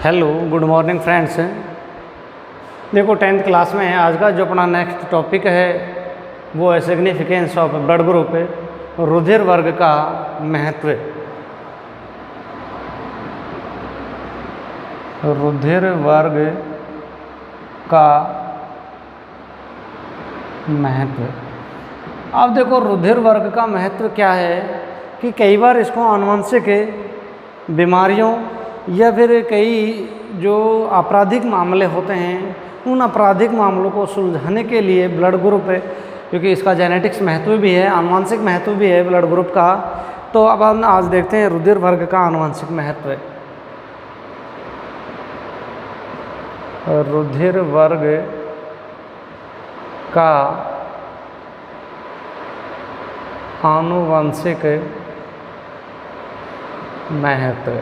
Hello good morning friends. देखो 10th class में आज का जो अपना नेक्स्ट टॉपिक है वो है सिग्निफिकेंस ऑफ ब्लड ग्रुप, रुधिर वर्ग का महत्व। रुधिर वर्ग का महत्व। अब देखो रुधिर वर्ग का महत्व क्या है कि कई बार इसको आनुवंशिक बीमारियों या फिर कई जो आपराधिक मामले होते हैं उन आपराधिक मामलों को सुलझाने के लिए ब्लड ग्रुप, क्योंकि इसका जेनेटिक्स महत्व भी है, आनुवंशिक महत्व भी है ब्लड ग्रुप का। तो अब हम आज देखते हैं रुधिर वर्ग का आनुवंशिक महत्व। रुधिर वर्ग का आनुवंशिक महत्व।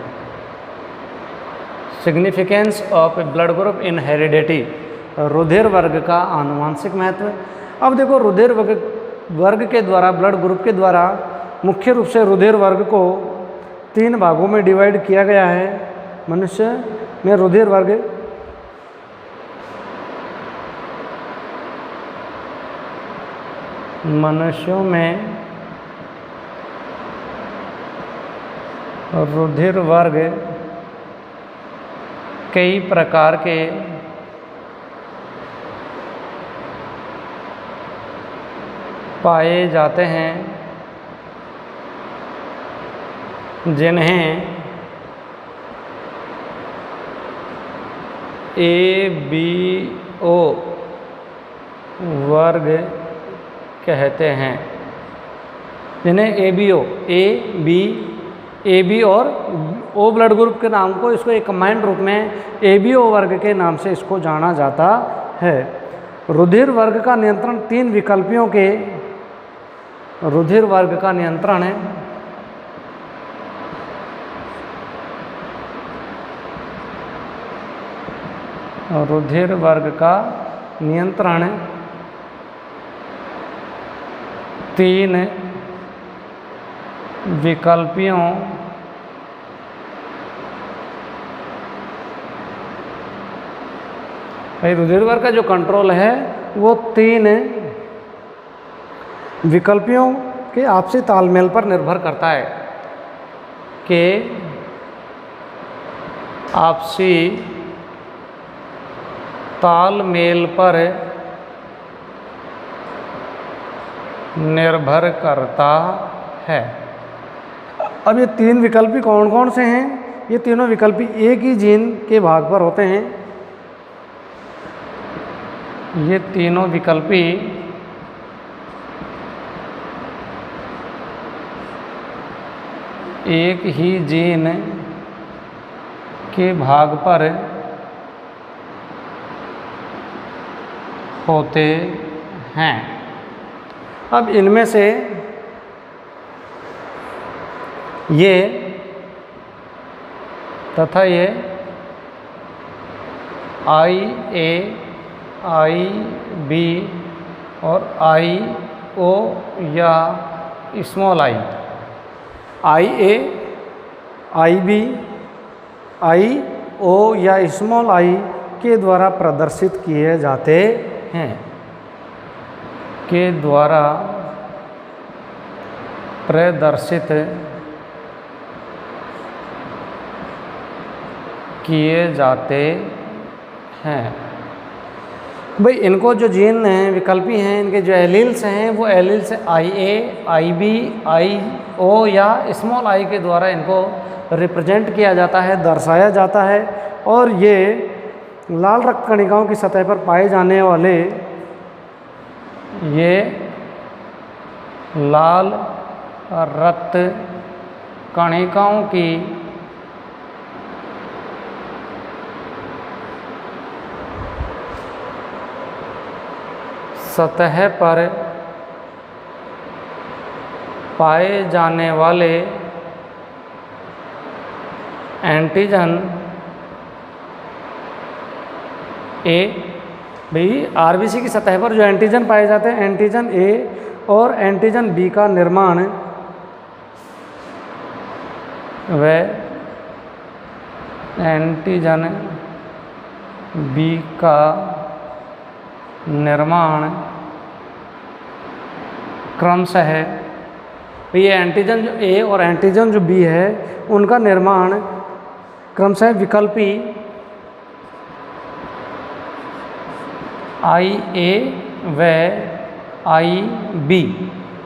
Significance of blood group in heredity, रुधिर वर्ग का आनुवंशिक महत्व। अब देखो रुधिर वर्ग के द्वारा, ब्लड ग्रुप के द्वारा मुख्य रूप से रुधिर वर्ग को 3 भागों में डिवाइड किया गया है। मनुष्य में रुधिर वर्ग मनुष्यों में रुधिर वर्ग कई प्रकार के पाए जाते हैं, जिन्हें ABO वर्ग कहते हैं। जिन्हें AB और O ब्लड ग्रुप के नाम को, इसको एक कंबाइंड रूप में ABO वर्ग के नाम से इसको जाना जाता है। रुधिर वर्ग का नियंत्रण 3 विकल्पियों के रुधिर वर्ग का नियंत्रण है। रुधिर वर्ग का नियंत्रण 3 विकल्पियों भाई रुधिर वर्ग का जो कंट्रोल है वो 3 विकल्पियों के आपसी तालमेल पर निर्भर करता है कि आपसी तालमेल पर निर्भर करता है। अब ये 3 विकल्पी कौन कौन से हैं? ये तीनों विकल्पी एक ही जीन के भाग पर होते हैं। ये तीनों विकल्पी एक ही जीन के भाग पर होते हैं। अब इनमें से ये तथा ये IA, IB और IO या small i, IA, IB, IO या स्मॉल i के द्वारा प्रदर्शित किए जाते हैं, के द्वारा प्रदर्शित किए जाते हैं। भाई इनको जो जीन हैं विकल्पी हैं, इनके जो एलील्स हैं वो एलील्स IA, IB, IO या स्मॉल i के द्वारा इनको रिप्रेजेंट किया जाता है, दर्शाया जाता है। और ये लाल रक्त कणिकाओं की सतह पर पाए जाने वाले ये लाल रक्त कणिकाओं की सतह पर पाए जाने वाले एंटीजन A, भाई आरबीसी की सतह पर जो एंटीजन पाए जाते हैं, एंटीजन A और एंटीजन बी का निर्माण वह एंटीजन बी का निर्माण क्रमशः, ये एंटीजन जो ए और एंटीजन जो बी है उनका निर्माण क्रमशः विकल्पी आई ए व आई बी,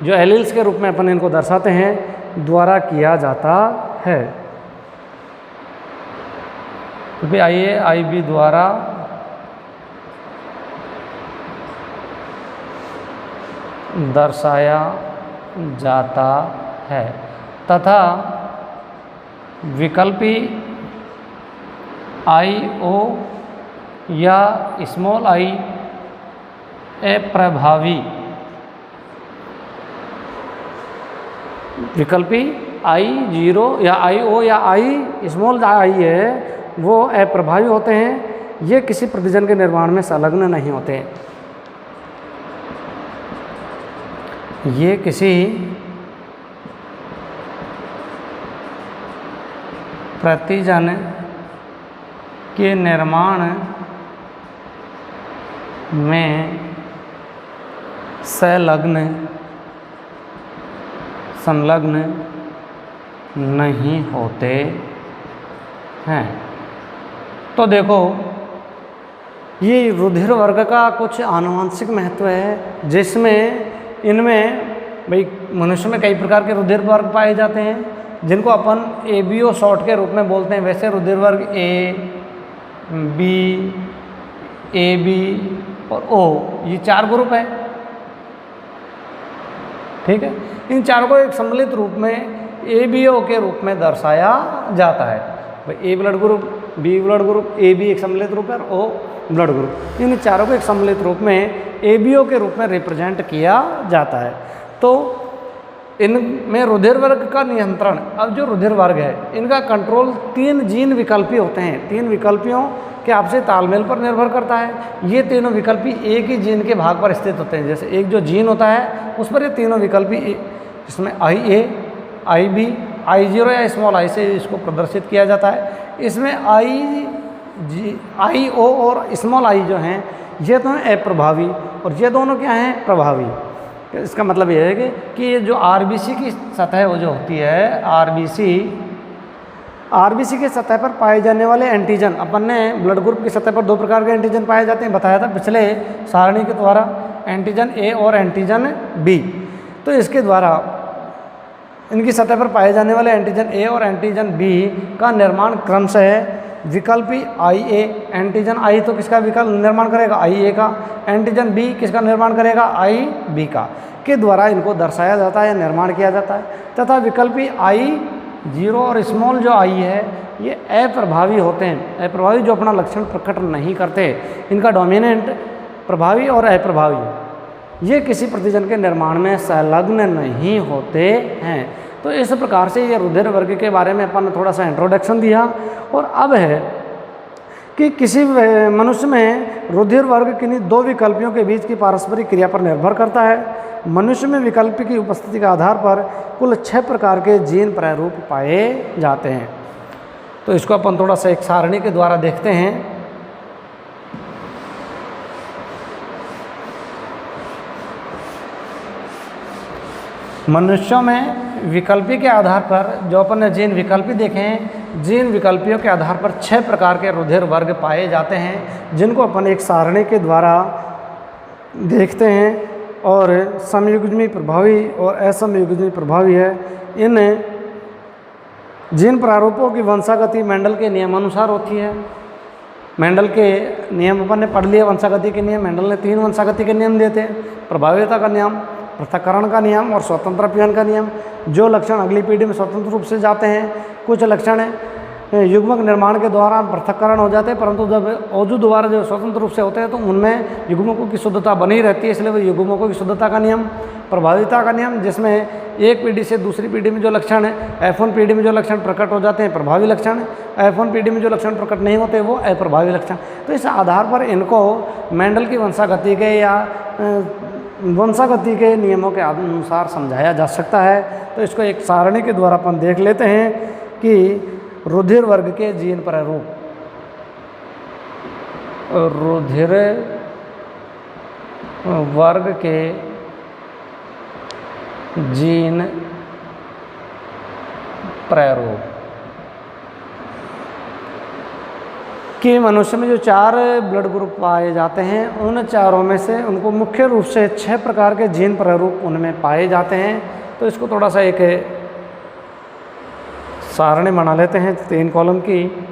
जो एलील्स के रूप में अपन इनको दर्शाते हैं, द्वारा किया जाता है। तो आई ए आई बी द्वारा दर्शाया जाता है तथा विकल्पी आई ओ या स्मॉल आई अप्रभावी, विकल्पी आई जीरो या आई ओ या आई स्मॉल आई है वो अप्रभावी होते हैं। ये किसी प्रतिजन के निर्माण में संलग्न नहीं होते। ये किसी प्रतिजन के निर्माण में संलग्न नहीं होते हैं। तो देखो, ये रुधिर वर्ग का कुछ आनुवंशिक महत्व है, जिसमें इनमें भाई मनुष्य में कई प्रकार के रुधिर वर्ग पाए जाते हैं जिनको अपन एबीओ शॉर्ट के रूप में बोलते हैं। वैसे रुधिर वर्ग ए, बी, ए बी और ओ, ये 4 ग्रुप हैं, ठीक है। इन चारों को एक सम्मिलित रूप में एबीओ के रूप में दर्शाया जाता है। भाई A blood group, B blood group, A B एक सम्मिलित रूप है और ओ ब्लड ग्रुप, इन चारों को एक सम्मिलित रूप में एबीओ के रूप में रिप्रेजेंट किया जाता है। तो इनमें रुधिर वर्ग का नियंत्रण, अब जो रुधिर वर्ग है इनका कंट्रोल 3 जीन विकल्पी होते हैं। 3 विकल्पियों के आपसे तालमेल पर निर्भर करता है। ये तीनों विकल्पी एक ही जीन के भाग पर स्थित होते हैं। जैसे एक जो जीन होता है उस पर ये तीनों विकल्पी, इसमें आई ए, आई बी, आई जीरो या स्मॉल आई से इसको प्रदर्शित किया जाता है। इसमें आई ओ और स्मॉल आई जो हैं ये दोनों अप्रभावी और ये दोनों क्या हैं, प्रभावी। इसका मतलब ये है कि ये जो आरबीसी की सतह वो जो होती है, आरबीसी के सतह पर पाए जाने वाले एंटीजन, अपन ने ब्लड ग्रुप की सतह पर 2 प्रकार के एंटीजन पाए जाते हैं, बताया था पिछले सारणी के द्वारा, एंटीजन ए और एंटीजन बी। तो इसके द्वारा इनकी सतह पर पाए जाने वाले एंटीजन ए और एंटीजन बी का निर्माण क्रमशः विकल्पी आई ए, एंटीजन आई तो किसका विकल्प निर्माण करेगा, आई ए का, एंटीजन बी किसका निर्माण करेगा, आई बी का, के द्वारा इनको दर्शाया जाता है, निर्माण किया जाता है। तथा विकल्पी आई जीरो और स्मॉल जो आई है ये अप्रभावी होते हैं। अप्रभावी जो अपना लक्षण प्रकट नहीं करते, इनका डोमिनेंट प्रभावी और अप्रभावी, ये किसी प्रतिजन के निर्माण में संलग्न नहीं होते हैं। तो इस प्रकार से ये रुधिर वर्ग के बारे में अपन ने थोड़ा सा इंट्रोडक्शन दिया। और अब है कि किसी मनुष्य में रुधिर वर्ग किन्हीं 2 विकल्पियों के बीच की पारस्परिक क्रिया पर निर्भर करता है। मनुष्य में विकल्प की उपस्थिति के आधार पर कुल 6 प्रकार के जीन प्रारूप पाए जाते हैं। तो इसको अपन थोड़ा सा एक सारणी के द्वारा देखते हैं। मनुष्यों में विकल्पी के आधार पर जो अपन ने जीन विकल्पी देखे हैं, जीन विकल्पियों के आधार पर 6 प्रकार के रुधिर वर्ग पाए जाते हैं, जिनको अपन एक सारणी के द्वारा देखते हैं। और समयुग्मी प्रभावी और असमयुग्मी प्रभावी है। इन जीन प्रारूपों की वंशागति मेंडल के नियमानुसार होती है। मेंडल के नियम अपन ने पढ़ लिए, वंशागति के नियम। मेंडल ने 3 वंशागति के नियम दिए थे, प्रभाविता का नियम, पृथक्करण का नियम और स्वतंत्र अपीयन का नियम। जो लक्षण अगली पीढ़ी में स्वतंत्र रूप से जाते हैं, कुछ लक्षण युग्मक निर्माण के दौरान पृथक्करण हो जाते हैं, परंतु जब ओजू दोबारा जो स्वतंत्र रूप से होते हैं तो उनमें युग्मकों की शुद्धता बनी रहती है, इसलिए वो युग्मकों की शुद्धता का नियम। प्रभाविता का नियम, जिसमें एक पीढ़ी से दूसरी पीढ़ी में जो लक्षण है, F1 पीढ़ी में जो लक्षण प्रकट हो जाते हैं प्रभावी लक्षण, F1 पीढ़ी में जो लक्षण प्रकट नहीं होते वो अप्रभावी लक्षण। तो इस आधार पर इनको मेंडल की वंशागति के या वंशागति के नियमों के अनुसार समझाया जा सकता है। तो इसको एक सारणी के द्वारा अपन देख लेते हैं कि रुधिर वर्ग के जीन प्रारूप, रुधिर वर्ग के जीन प्रारूप कि मनुष्य में जो 4 ब्लड ग्रुप पाए जाते हैं, उन चारों में से उनको मुख्य रूप से 6 प्रकार के जीन प्रारूप उनमें पाए जाते हैं। तो इसको थोड़ा सा एक सारणी बना लेते हैं 3 कॉलम की।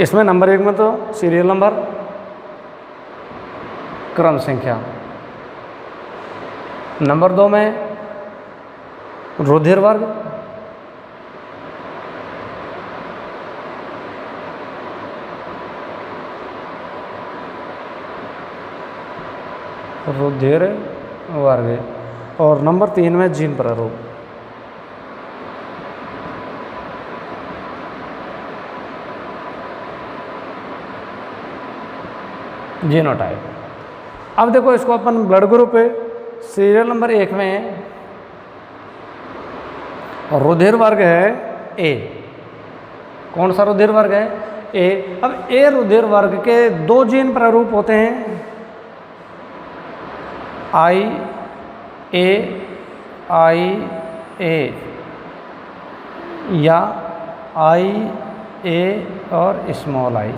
इसमें नंबर 1 में तो सीरियल नंबर, क्रम संख्या, नंबर 2 में रुधिर वर्ग, रुधिर वर्ग, और नंबर 3 में जीन प्रारूप। जीनोटाइप। अब देखो इसको अपन ब्लड ग्रुप सीरियल नंबर 1 में रुधिर वर्ग है ए। कौन सा रुधिर वर्ग है? ए। अब ए रुधिर वर्ग के 2 जीन प्रारूप होते हैं, आई ए या आई ए और स्मॉल आई।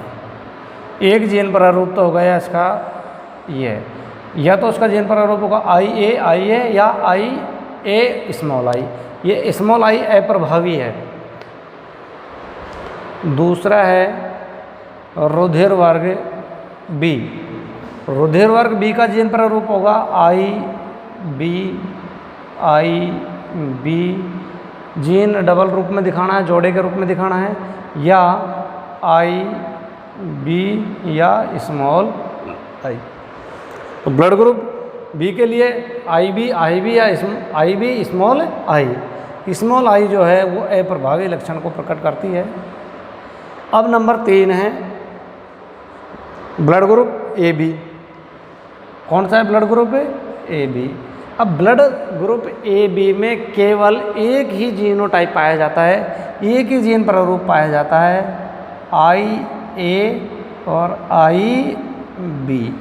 एक जीन प्रारूप तो हो गया इसका ये, या तो उसका जीन प्रारूप होगा आई ए या आई ए स्मॉल आई। ये स्मॉल आई अप्रभावी है। दूसरा है रुधिर वर्ग बी। रुधिर वर्ग बी का जीन प्रारूप होगा आई बी। जीन डबल रूप में दिखाना है, जोड़े के रूप में दिखाना है, या आई बी या स्मॉल आई। तो ब्लड ग्रुप बी के लिए आई बी या I B small I. Small I जो है वो अप्रभावी लक्षण को प्रकट करती है। अब नंबर 3 है ब्लड ग्रुप ए बी। कौन सा है ब्लड ग्रुप ए बी? अब ब्लड ग्रुप ए बी में केवल एक ही जीनोटाइप पाया जाता है, एक ही जीन प्रारूप पाया जाता है, आई ए और आई बी,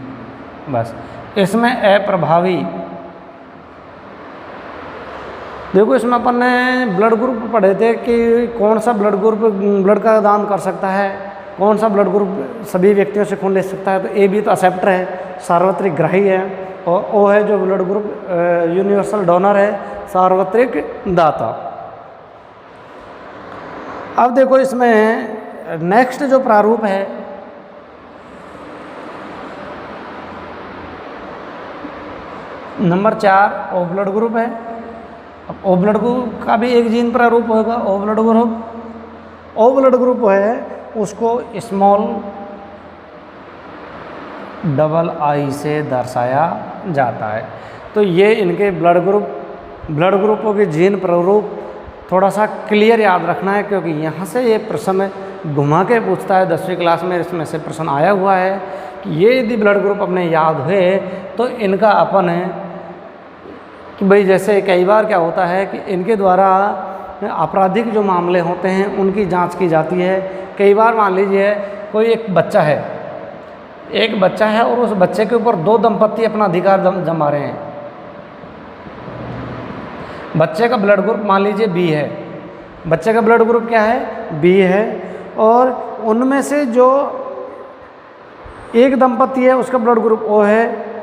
बस। इसमें अप्रभावी, देखो इसमें अपन ने ब्लड ग्रुप पढ़े थे कि कौन सा ब्लड ग्रुप ब्लड का दान कर सकता है, कौन सा ब्लड ग्रुप सभी व्यक्तियों से खून ले सकता है। तो ए बी तो एक्सेप्टर है, सार्वत्रिक ग्राही है, और ओ है जो ब्लड ग्रुप यूनिवर्सल डोनर है, सार्वत्रिक दाता। अब देखो इसमें नेक्स्ट जो प्रारूप है नंबर 4 ओ ब्लड ग्रुप है। अब ओ ब्लड ग्रुप का भी एक जीन प्रारूप होगा, O blood group. O blood group है उसको स्मॉल डबल आई से दर्शाया जाता है। तो ये इनके ब्लड ग्रुपों के जीन प्रारूप थोड़ा सा क्लियर याद रखना है, क्योंकि यहाँ से ये प्रश्न घुमा के पूछता है। 10वीं क्लास में इसमें से प्रश्न आया हुआ है कि ये यदि ब्लड ग्रुप अपने याद हुए तो इनका अपन है कि भाई जैसे कई बार क्या होता है कि इनके द्वारा आपराधिक जो मामले होते हैं उनकी जांच की जाती है। कई बार मान लीजिए कोई एक बच्चा है और उस बच्चे के ऊपर 2 दंपत्ति अपना अधिकार जमा रहे हैं। बच्चे का ब्लड ग्रुप मान लीजिए बी है, बच्चे का ब्लड ग्रुप क्या है? बी है, और उनमें से जो एक दंपत्ति है उसका ब्लड ग्रुप ओ है,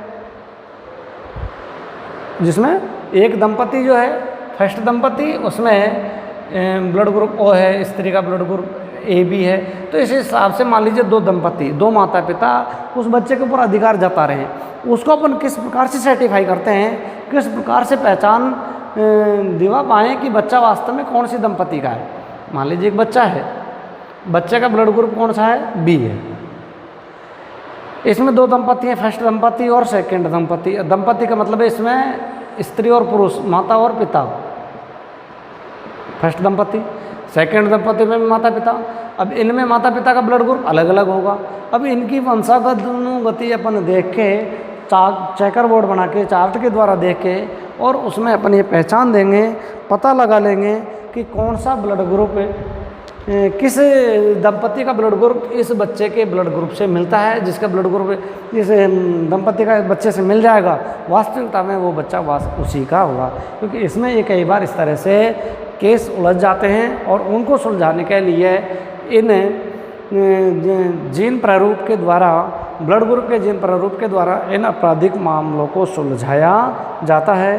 जिसमें एक दंपत्ति जो है फर्स्ट दंपत्ति उसमें ब्लड ग्रुप ओ है, स्त्री का ब्लड ग्रुप ए बी है। तो इस हिसाब से मान लीजिए 2 दंपत्ति, 2 माता पिता उस बच्चे के ऊपर अधिकार जता रहे हैं। उसको अपन किस प्रकार से सर्टिफाई करते हैं, किस प्रकार से पहचान दिवा पाएँ कि बच्चा वास्तव में कौन सी दंपत्ति का है। मान लीजिए एक बच्चा है, बच्चे का ब्लड ग्रुप कौन सा है? बी है। इसमें 2 दंपत्ति हैं, फर्स्ट दंपत्ति और सेकंड दंपत्ति। दंपत्ति का मतलब है इसमें स्त्री और पुरुष, माता और पिता। फर्स्ट दंपति। सेकंड दंपति में माता पिता। अब इनमें माता पिता का ब्लड ग्रुप अलग अलग होगा। अब इनकी वंशागत गति अपन देख के चेकर बोर्ड बना के चार्ट के द्वारा देख के और उसमें अपन ये पहचान देंगे, पता लगा लेंगे कि कौन सा ब्लड ग्रुप किस दंपति का ब्लड ग्रुप इस बच्चे के ब्लड ग्रुप से मिलता है। जिसका ब्लड ग्रुप इस दंपति का बच्चे से मिल जाएगा, वास्तविकता में वो बच्चा उसी का होगा। क्योंकि इसमें ये कई बार इस तरह से केस उलझ जाते हैं और उनको सुलझाने के लिए इन जीन प्रारूप के द्वारा, ब्लड ग्रुप के जीन प्रारूप के द्वारा इन आपराधिक मामलों को सुलझाया जाता है।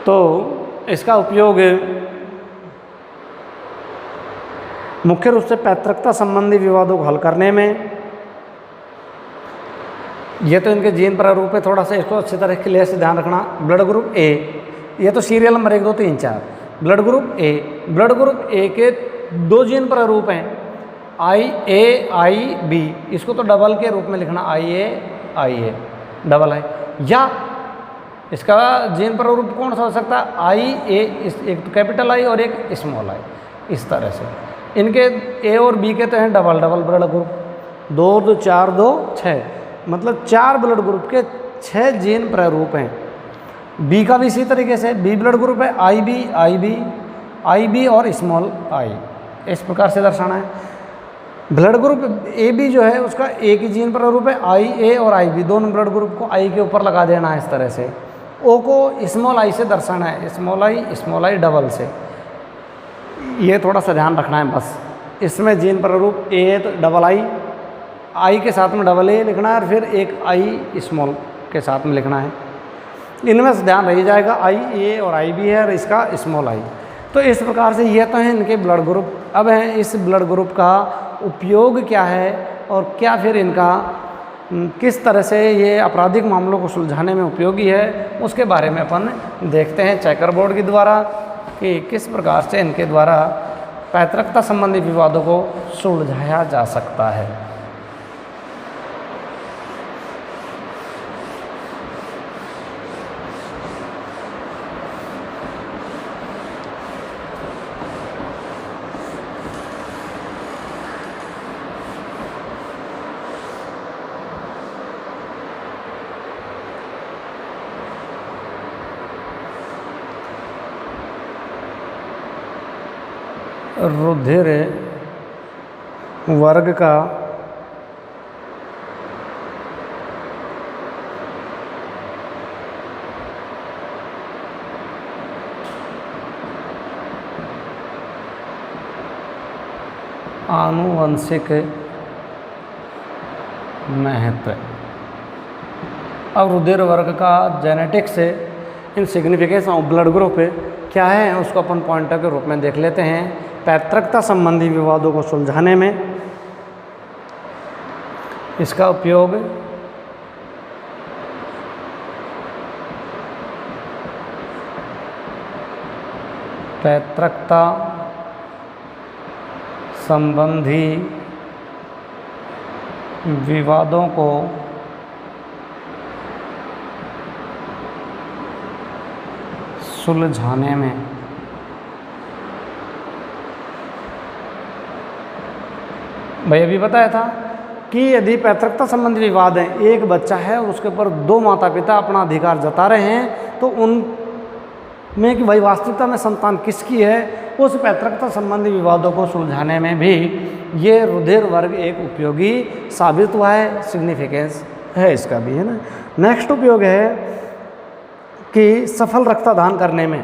तो इसका उपयोग मुख्य रूप से पैतृकता संबंधी विवादों को हल करने में, ये तो इनके जीन प्रारूप है, थोड़ा सा इसको अच्छी तरह क्लियर से ध्यान रखना। ब्लड ग्रुप ए, ये तो सीरियल नंबर 1 2 3 4। ब्लड ग्रुप ए, ब्लड ग्रुप ए के 2 जीन प्रारूप हैं, IA IB। इसको तो डबल के रूप में लिखना, IA डबल है। या इसका जीन प्रारूप कौन सा हो सकता है, IA, एक तो कैपिटल I और एक स्मॉल I। इस तरह से इनके A और B के तो हैं डबल ब्लड ग्रुप, 2 2 4 2 6, मतलब 4 ब्लड ग्रुप के 6 जीन प्रारूप हैं। B का भी इसी तरीके से B ब्लड ग्रुप है, IB और स्मॉल I, इस प्रकार से दर्शाना है। ब्लड ग्रुप AB जो है उसका एक ही जीन प्रारूप है, IA और IB, दोनों ब्लड ग्रुप को I के ऊपर लगा देना है इस तरह से। O को स्मॉल I से दर्शाना है, स्मॉल I डबल से। ये थोड़ा सा ध्यान रखना है बस। इसमें जीन प्रारूप A तो डबल I के साथ में डबल A लिखना है और फिर एक I स्मॉल के साथ में लिखना है। इनमें से ध्यान रह जाएगा IA और IB है और इसका स्मॉल I। तो इस प्रकार से ये तो हैं इनके ब्लड ग्रुप। अब है इस ब्लड ग्रुप का उपयोग क्या है और क्या फिर इनका किस तरह से ये आपराधिक मामलों को सुलझाने में उपयोगी है, उसके बारे में अपन देखते हैं चेकर बोर्ड के द्वारा कि किस प्रकार से इनके द्वारा पैतृकता संबंधी विवादों को सुलझाया जा सकता है। रुधिर वर्ग का आनुवंशिक महत्व। अब रुधिर वर्ग का जेनेटिक्स से इन सिग्निफिकेंस ऑफ ब्लड ग्रुप क्या है उसको अपन पॉइंटर के रूप में देख लेते हैं। पैतृकता संबंधी विवादों को सुलझाने में इसका उपयोग पैतृकता संबंधी विवादों को सुलझाने में भाई अभी बताया था कि यदि पैतृकता संबंधी विवाद है, एक बच्चा है उसके ऊपर 2 माता पिता अपना अधिकार जता रहे हैं, तो उनमें कि भाई वास्तविकता में संतान किसकी है, उस पैतृकता संबंधी विवादों को सुलझाने में भी ये रुधिर वर्ग एक उपयोगी साबित हुआ है। सिग्निफिकेंस है इसका भी, है ना। नेक्स्ट उपयोग है कि सफल रक्तदान करने में,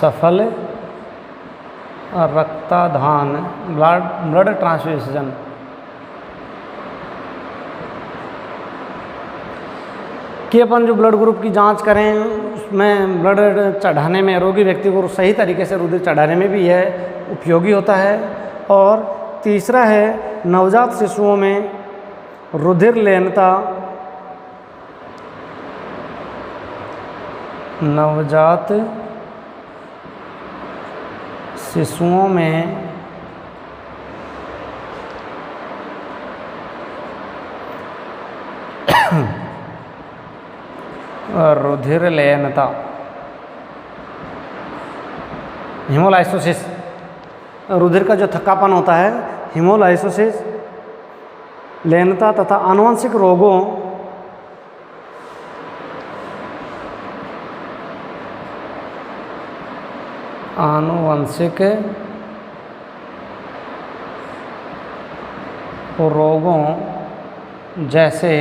सफल रक्तदान, ब्लड ट्रांसफ्यूजन, कि अपन जो ब्लड ग्रुप की जांच करें उसमें ब्लड चढ़ाने में, रोगी व्यक्ति को सही तरीके से रुधिर चढ़ाने में भी यह उपयोगी होता है। और तीसरा है नवजात शिशुओं में रुधिर लीनता, नवजात शिशुओं में रुधिर लीनता हीमोलाइसोसिस, रुधिर का जो थक्कापन होता है, हीमोलाइसोसिस, लीनता तथा आनुवंशिक रोगों जैसे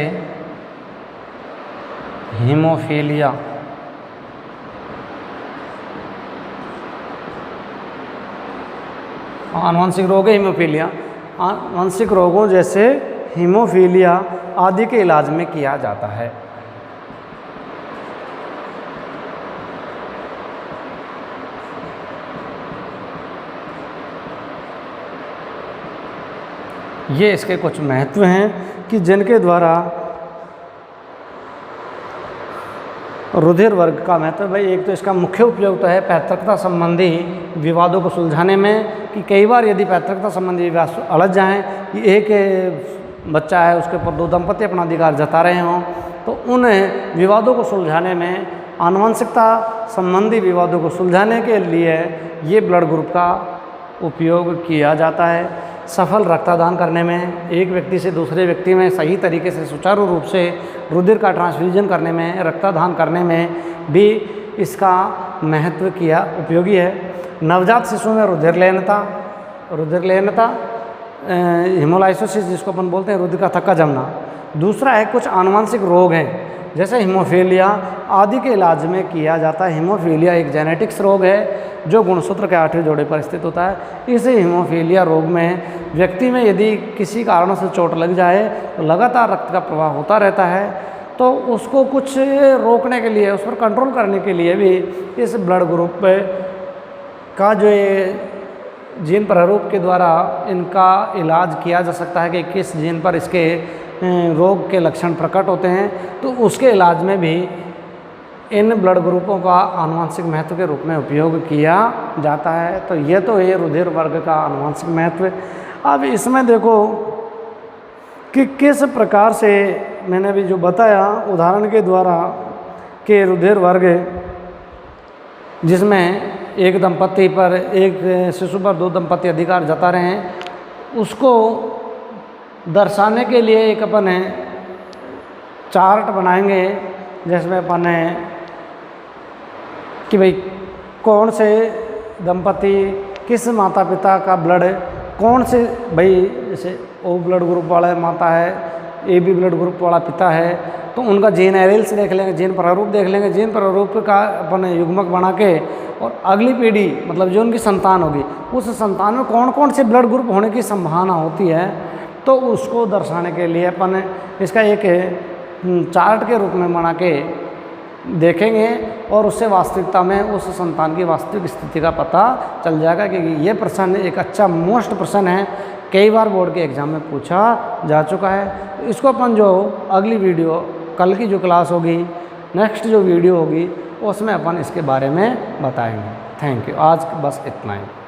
हीमोफीलिया, आनुवंशिक रोग है हीमोफीलिया, आनुवंशिक रोगों जैसे हीमोफीलिया आदि के इलाज में किया जाता है। ये इसके कुछ महत्व हैं कि जिनके द्वारा रुधिर वर्ग का महत्व, भाई एक तो इसका मुख्य उपयोग तो है पैतृकता संबंधी विवादों को सुलझाने में, कि कई बार यदि पैतृकता संबंधी विवाद अड़ज जाएं कि एक बच्चा है उसके ऊपर दो दंपति अपना अधिकार जता रहे हों, तो उन विवादों को सुलझाने में, आनुवंशिकता संबंधी विवादों को सुलझाने के लिए ये ब्लड ग्रुप का उपयोग किया जाता है। सफल रक्तदान करने में, एक व्यक्ति से दूसरे व्यक्ति में सही तरीके से सुचारू रूप से रुधिर का ट्रांसफ्यूजन करने में, रक्तदान करने में भी इसका महत्व किया उपयोगी है। नवजात शिशु में रुधिर लीनता, हीमोलाइसोसिस जिसको अपन बोलते हैं, रुधिर का थक्का जमना। दूसरा है कुछ आनुवंशिक रोग हैं जैसे हीमोफीलिया आदि के इलाज में किया जाता है। हीमोफीलिया एक जेनेटिक्स रोग है जो गुणसूत्र के 8वें जोड़े पर स्थित होता है। इस हीमोफीलिया रोग में व्यक्ति में यदि किसी कारणों से चोट लग जाए तो लगातार रक्त का प्रवाह होता रहता है, तो उसको कुछ रोकने के लिए, उस पर कंट्रोल करने के लिए भी इस ब्लड ग्रुप का जो जीन प्रारूप के द्वारा इनका इलाज किया जा सकता है कि किस जीन पर इसके रोग के लक्षण प्रकट होते हैं, तो उसके इलाज में भी इन ब्लड ग्रुपों का आनुवंशिक महत्व के रूप में उपयोग किया जाता है। तो ये रुधिर वर्ग का आनुवंशिक महत्व। अब इसमें देखो कि किस प्रकार से मैंने अभी जो बताया उदाहरण के द्वारा कि रुधिर वर्ग जिसमें एक दंपति पर, एक शिशु पर दो दंपति अधिकार जता रहे हैं, उसको दर्शाने के लिए एक अपन चार्ट बनाएंगे जिसमें अपन कि भाई कौन से दंपति किस माता पिता का ब्लड, कौन से, भाई जैसे ओ ब्लड ग्रुप वाला माता है, ए बी ब्लड ग्रुप वाला पिता है, तो उनका जीन एलील्स देख लेंगे, जीन प्रारूप देख लेंगे, जीन प्रारूप का अपन युग्मक बना के, और अगली पीढ़ी मतलब जो उनकी संतान होगी उस संतान में कौन कौन से ब्लड ग्रुप होने की संभावना होती है, तो उसको दर्शाने के लिए अपन इसका एक चार्ट के रूप में बना के देखेंगे और उससे वास्तविकता में उस संतान की वास्तविक स्थिति का पता चल जाएगा। क्योंकि ये प्रश्न एक अच्छा मोस्ट प्रश्न है, कई बार बोर्ड के एग्ज़ाम में पूछा जा चुका है। तो इसको अपन जो अगली वीडियो, कल की जो क्लास होगी, नेक्स्ट जो वीडियो होगी, उसमें अपन इसके बारे में बताएंगे। Thank you. आज बस इतना ही।